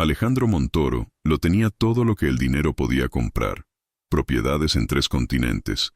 Alejandro Montoro lo tenía todo lo que el dinero podía comprar: propiedades en 3 continentes,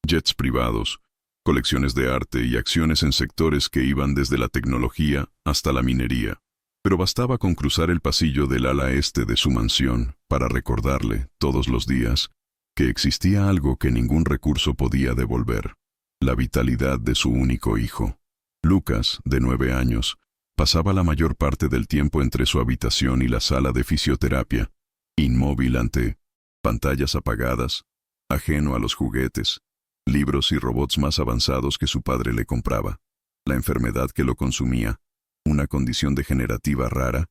jets privados, colecciones de arte y acciones en sectores que iban desde la tecnología hasta la minería. Pero bastaba con cruzar el pasillo del ala este de su mansión para recordarle, todos los días, que existía algo que ningún recurso podía devolver: la vitalidad de su único hijo. Lucas, de 9 años, pasaba la mayor parte del tiempo entre su habitación y la sala de fisioterapia, inmóvil ante pantallas apagadas, ajeno a los juguetes, libros y robots más avanzados que su padre le compraba. La enfermedad que lo consumía, una condición degenerativa rara,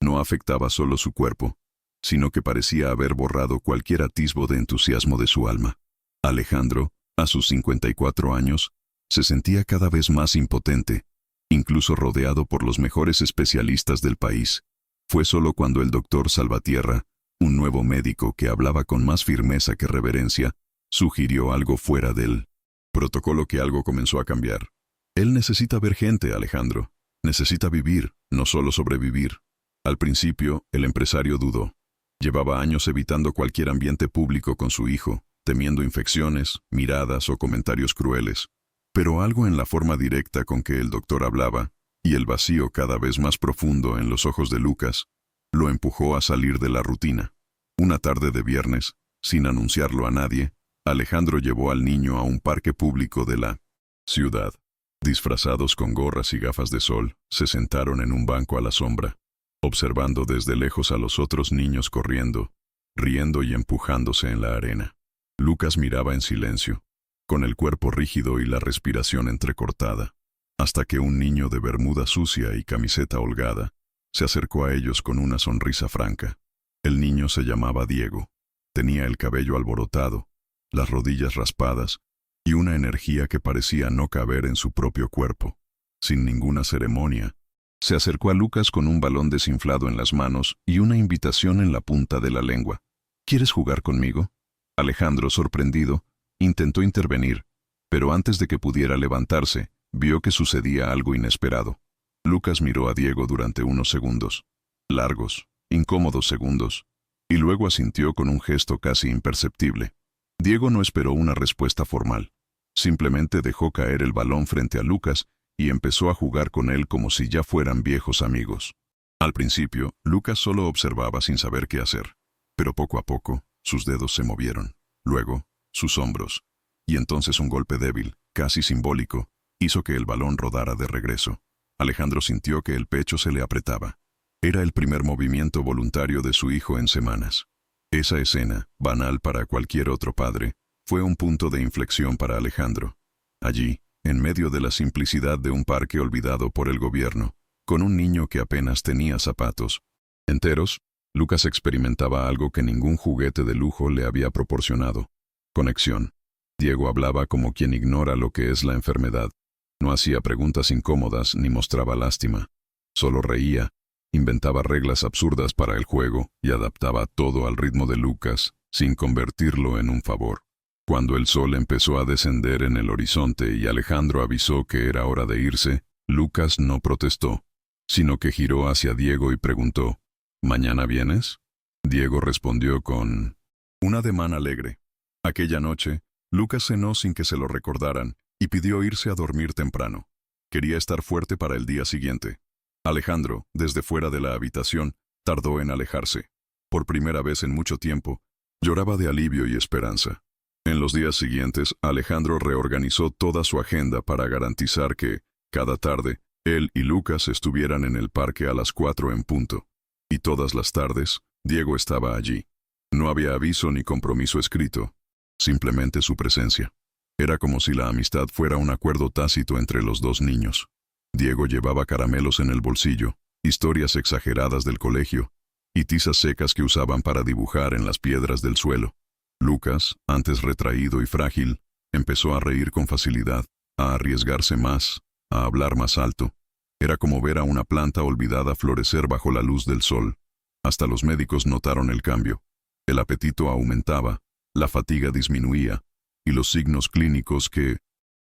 no afectaba solo su cuerpo, sino que parecía haber borrado cualquier atisbo de entusiasmo de su alma. Alejandro, a sus 54 años, se sentía cada vez más impotente, incluso rodeado por los mejores especialistas del país. Fue solo cuando el doctor Salvatierra, un nuevo médico que hablaba con más firmeza que reverencia, sugirió algo fuera del protocolo que algo comenzó a cambiar. Él necesita ver gente, Alejandro. Necesita vivir, no solo sobrevivir. Al principio, el empresario dudó. Llevaba años evitando cualquier ambiente público con su hijo, temiendo infecciones, miradas o comentarios crueles. Pero algo en la forma directa con que el doctor hablaba, y el vacío cada vez más profundo en los ojos de Lucas, lo empujó a salir de la rutina. Una tarde de viernes, sin anunciarlo a nadie, Alejandro llevó al niño a un parque público de la ciudad. Disfrazados con gorras y gafas de sol, se sentaron en un banco a la sombra, observando desde lejos a los otros niños corriendo, riendo y empujándose en la arena. Lucas miraba en silencio, con el cuerpo rígido y la respiración entrecortada, hasta que un niño de bermuda sucia y camiseta holgada se acercó a ellos con una sonrisa franca. El niño se llamaba Diego. Tenía el cabello alborotado, las rodillas raspadas y una energía que parecía no caber en su propio cuerpo. Sin ninguna ceremonia, se acercó a Lucas con un balón desinflado en las manos y una invitación en la punta de la lengua. ¿Quieres jugar conmigo? Alejandro, sorprendido, intentó intervenir, pero antes de que pudiera levantarse, vio que sucedía algo inesperado. Lucas miró a Diego durante unos segundos, largos, incómodos segundos, y luego asintió con un gesto casi imperceptible. Diego no esperó una respuesta formal. Simplemente dejó caer el balón frente a Lucas y empezó a jugar con él como si ya fueran viejos amigos. Al principio, Lucas solo observaba sin saber qué hacer, pero poco a poco, sus dedos se movieron, luego, sus hombros, y entonces un golpe débil, casi simbólico, hizo que el balón rodara de regreso. Alejandro sintió que el pecho se le apretaba. Era el primer movimiento voluntario de su hijo en semanas. Esa escena, banal para cualquier otro padre, fue un punto de inflexión para Alejandro. Allí, en medio de la simplicidad de un parque olvidado por el gobierno, con un niño que apenas tenía zapatos enteros, Lucas experimentaba algo que ningún juguete de lujo le había proporcionado: conexión. Diego hablaba como quien ignora lo que es la enfermedad. No hacía preguntas incómodas ni mostraba lástima. Solo reía, inventaba reglas absurdas para el juego y adaptaba todo al ritmo de Lucas, sin convertirlo en un favor. Cuando el sol empezó a descender en el horizonte y Alejandro avisó que era hora de irse, Lucas no protestó, sino que giró hacia Diego y preguntó: ¿Mañana vienes? Diego respondió con un ademán alegre. Aquella noche, Lucas cenó sin que se lo recordaran y pidió irse a dormir temprano. Quería estar fuerte para el día siguiente. Alejandro, desde fuera de la habitación, tardó en alejarse. Por primera vez en mucho tiempo, lloraba de alivio y esperanza. En los días siguientes, Alejandro reorganizó toda su agenda para garantizar que, cada tarde, él y Lucas estuvieran en el parque a las 4 en punto. Y todas las tardes, Diego estaba allí. No había aviso ni compromiso escrito, simplemente su presencia. Era como si la amistad fuera un acuerdo tácito entre los dos niños. Diego llevaba caramelos en el bolsillo, historias exageradas del colegio, y tizas secas que usaban para dibujar en las piedras del suelo. Lucas, antes retraído y frágil, empezó a reír con facilidad, a arriesgarse más, a hablar más alto. Era como ver a una planta olvidada florecer bajo la luz del sol. Hasta los médicos notaron el cambio. El apetito aumentaba, la fatiga disminuía, y los signos clínicos que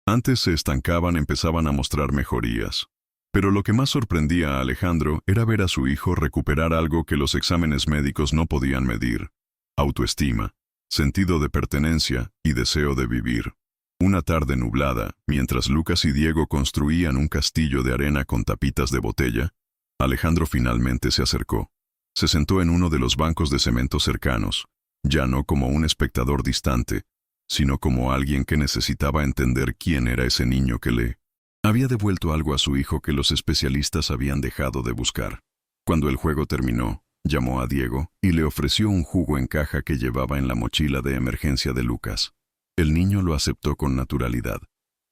antes se estancaban empezaban a mostrar mejorías. Pero lo que más sorprendía a Alejandro era ver a su hijo recuperar algo que los exámenes médicos no podían medir: autoestima, sentido de pertenencia y deseo de vivir. Una tarde nublada, mientras Lucas y Diego construían un castillo de arena con tapitas de botella, Alejandro finalmente se acercó. Se sentó en uno de los bancos de cemento cercanos, ya no como un espectador distante, sino como alguien que necesitaba entender quién era ese niño que le había devuelto algo a su hijo que los especialistas habían dejado de buscar. Cuando el juego terminó, llamó a Diego y le ofreció un jugo en caja que llevaba en la mochila de emergencia de Lucas. El niño lo aceptó con naturalidad.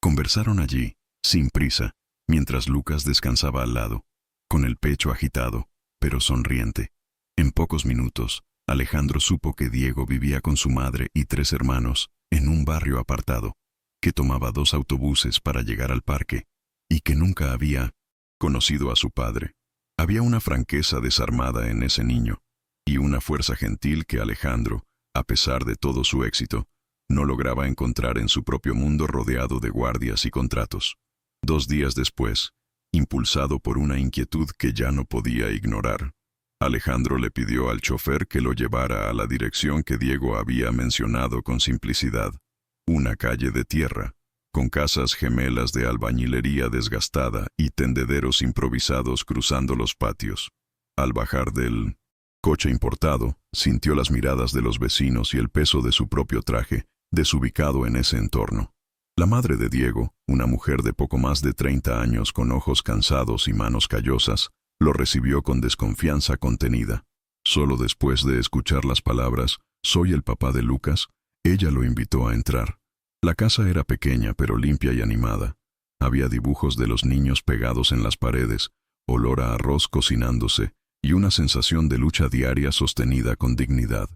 Conversaron allí, sin prisa, mientras Lucas descansaba al lado, con el pecho agitado, pero sonriente. En pocos minutos, Alejandro supo que Diego vivía con su madre y 3 hermanos, en un barrio apartado, que tomaba 2 autobuses para llegar al parque, y que nunca había conocido a su padre. Había una franqueza desarmada en ese niño, y una fuerza gentil que Alejandro, a pesar de todo su éxito, no lograba encontrar en su propio mundo rodeado de guardias y contratos. 2 días después, impulsado por una inquietud que ya no podía ignorar, Alejandro le pidió al chofer que lo llevara a la dirección que Diego había mencionado con simplicidad: una calle de tierra, con casas gemelas de albañilería desgastada y tendederos improvisados cruzando los patios. Al bajar del coche importado, sintió las miradas de los vecinos y el peso de su propio traje, desubicado en ese entorno. La madre de Diego, una mujer de poco más de 30 años con ojos cansados y manos callosas, lo recibió con desconfianza contenida. Solo después de escuchar las palabras «Soy el papá de Lucas», ella lo invitó a entrar. La casa era pequeña pero limpia y animada. Había dibujos de los niños pegados en las paredes, olor a arroz cocinándose y una sensación de lucha diaria sostenida con dignidad.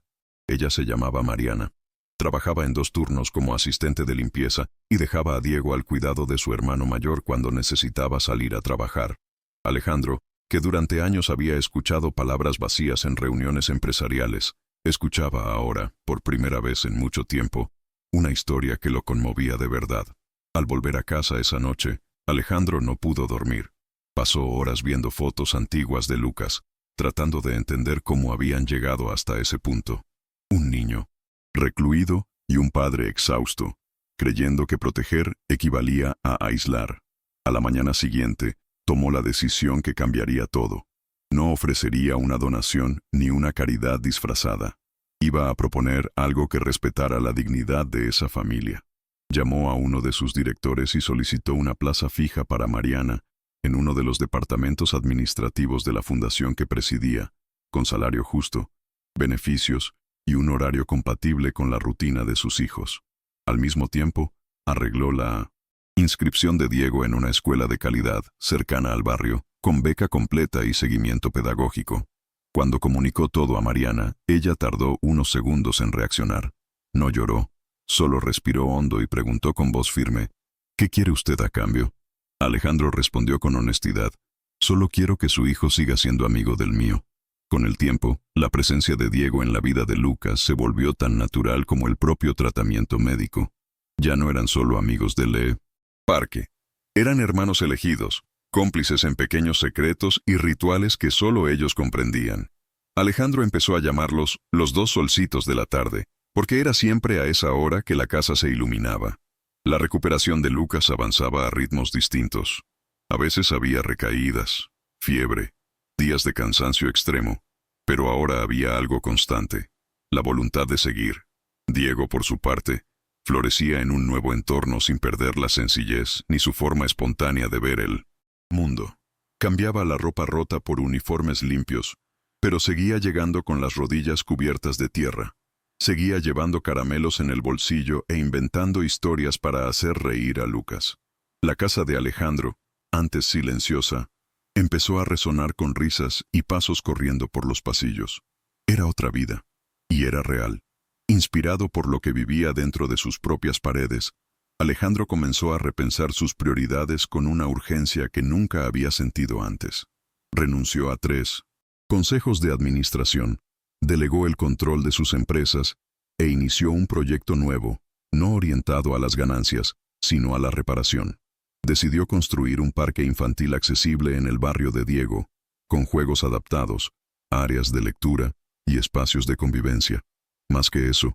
Ella se llamaba Mariana. Trabajaba en 2 turnos como asistente de limpieza y dejaba a Diego al cuidado de su hermano mayor cuando necesitaba salir a trabajar. Alejandro, que durante años había escuchado palabras vacías en reuniones empresariales, escuchaba ahora, por primera vez en mucho tiempo, una historia que lo conmovía de verdad. Al volver a casa esa noche, Alejandro no pudo dormir. Pasó horas viendo fotos antiguas de Lucas, tratando de entender cómo habían llegado hasta ese punto. Un niño, recluido, y un padre exhausto, creyendo que proteger equivalía a aislar. A la mañana siguiente, tomó la decisión que cambiaría todo. No ofrecería una donación ni una caridad disfrazada. Iba a proponer algo que respetara la dignidad de esa familia. Llamó a uno de sus directores y solicitó una plaza fija para Mariana en uno de los departamentos administrativos de la fundación que presidía, con salario justo, beneficios y un horario compatible con la rutina de sus hijos. Al mismo tiempo, arregló la inscripción de Diego en una escuela de calidad cercana al barrio, con beca completa y seguimiento pedagógico. Cuando comunicó todo a Mariana, ella tardó unos segundos en reaccionar. No lloró, solo respiró hondo y preguntó con voz firme: «¿Qué quiere usted a cambio?». Alejandro respondió con honestidad: «Solo quiero que su hijo siga siendo amigo del mío». Con el tiempo, la presencia de Diego en la vida de Lucas se volvió tan natural como el propio tratamiento médico. Ya no eran solo amigos del parque. Eran hermanos elegidos, cómplices en pequeños secretos y rituales que solo ellos comprendían. Alejandro empezó a llamarlos los 2 solcitos de la tarde, porque era siempre a esa hora que la casa se iluminaba. La recuperación de Lucas avanzaba a ritmos distintos. A veces había recaídas, fiebre, días de cansancio extremo, pero ahora había algo constante: la voluntad de seguir. Diego, por su parte, florecía en un nuevo entorno sin perder la sencillez ni su forma espontánea de ver el mundo. Cambiaba la ropa rota por uniformes limpios, pero seguía llegando con las rodillas cubiertas de tierra. Seguía llevando caramelos en el bolsillo e inventando historias para hacer reír a Lucas. La casa de Alejandro, antes silenciosa, empezó a resonar con risas y pasos corriendo por los pasillos. Era otra vida, y era real. Inspirado por lo que vivía dentro de sus propias paredes, Alejandro comenzó a repensar sus prioridades con una urgencia que nunca había sentido antes. Renunció a 3 consejos de administración, delegó el control de sus empresas e inició un proyecto nuevo, no orientado a las ganancias, sino a la reparación. Decidió construir un parque infantil accesible en el barrio de Diego, con juegos adaptados, áreas de lectura y espacios de convivencia. Más que eso,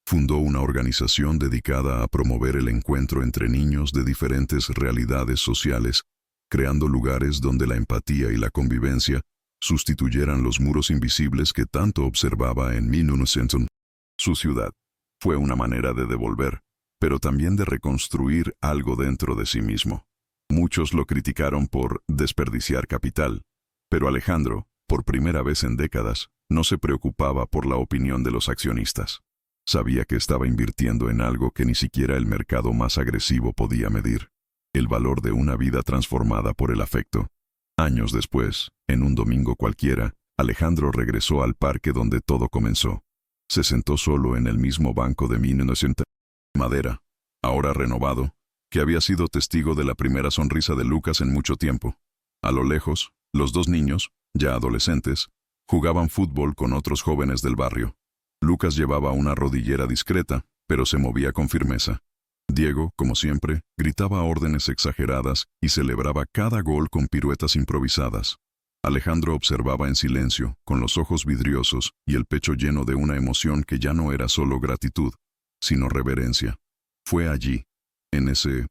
fundó una organización dedicada a promover el encuentro entre niños de diferentes realidades sociales, creando lugares donde la empatía y la convivencia sustituyeran los muros invisibles que tanto observaba en 1900. Su ciudad fue una manera de devolver, pero también de reconstruir algo dentro de sí mismo. Muchos lo criticaron por desperdiciar capital, pero Alejandro, por primera vez en décadas, no se preocupaba por la opinión de los accionistas. Sabía que estaba invirtiendo en algo que ni siquiera el mercado más agresivo podía medir: el valor de una vida transformada por el afecto. Años después, en un domingo cualquiera, Alejandro regresó al parque donde todo comenzó. Se sentó solo en el mismo banco de 1900, madera, ahora renovado, que había sido testigo de la primera sonrisa de Lucas en mucho tiempo. A lo lejos, los dos niños, ya adolescentes, jugaban fútbol con otros jóvenes del barrio. Lucas llevaba una rodillera discreta, pero se movía con firmeza. Diego, como siempre, gritaba órdenes exageradas y celebraba cada gol con piruetas improvisadas. Alejandro observaba en silencio, con los ojos vidriosos y el pecho lleno de una emoción que ya no era solo gratitud, sino reverencia. Fue allí, en ese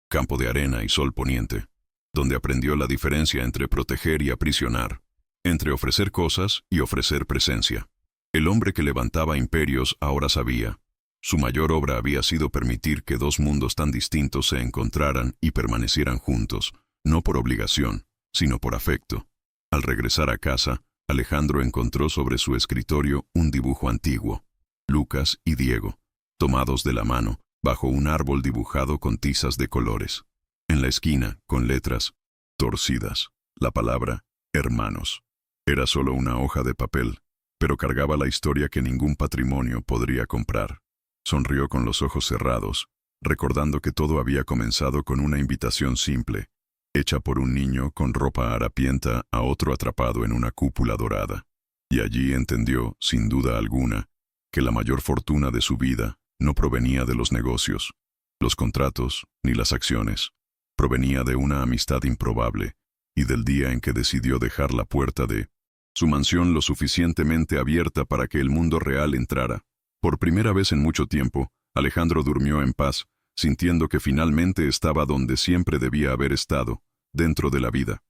campo de arena y sol poniente, donde aprendió la diferencia entre proteger y aprisionar, entre ofrecer cosas y ofrecer presencia. El hombre que levantaba imperios ahora sabía: su mayor obra había sido permitir que dos mundos tan distintos se encontraran y permanecieran juntos, no por obligación, sino por afecto. Al regresar a casa, Alejandro encontró sobre su escritorio un dibujo antiguo: Lucas y Diego, tomados de la mano, bajo un árbol dibujado con tizas de colores. En la esquina, con letras torcidas, la palabra hermanos. Era solo una hoja de papel, pero cargaba la historia que ningún patrimonio podría comprar. Sonrió con los ojos cerrados, recordando que todo había comenzado con una invitación simple, hecha por un niño con ropa harapienta a otro atrapado en una cúpula dorada. Y allí entendió, sin duda alguna, que la mayor fortuna de su vida no provenía de los negocios, los contratos ni las acciones. Provenía de una amistad improbable y del día en que decidió dejar la puerta de su mansión lo suficientemente abierta para que el mundo real entrara. Por primera vez en mucho tiempo, Alejandro durmió en paz, sintiendo que finalmente estaba donde siempre debía haber estado, dentro de la vida.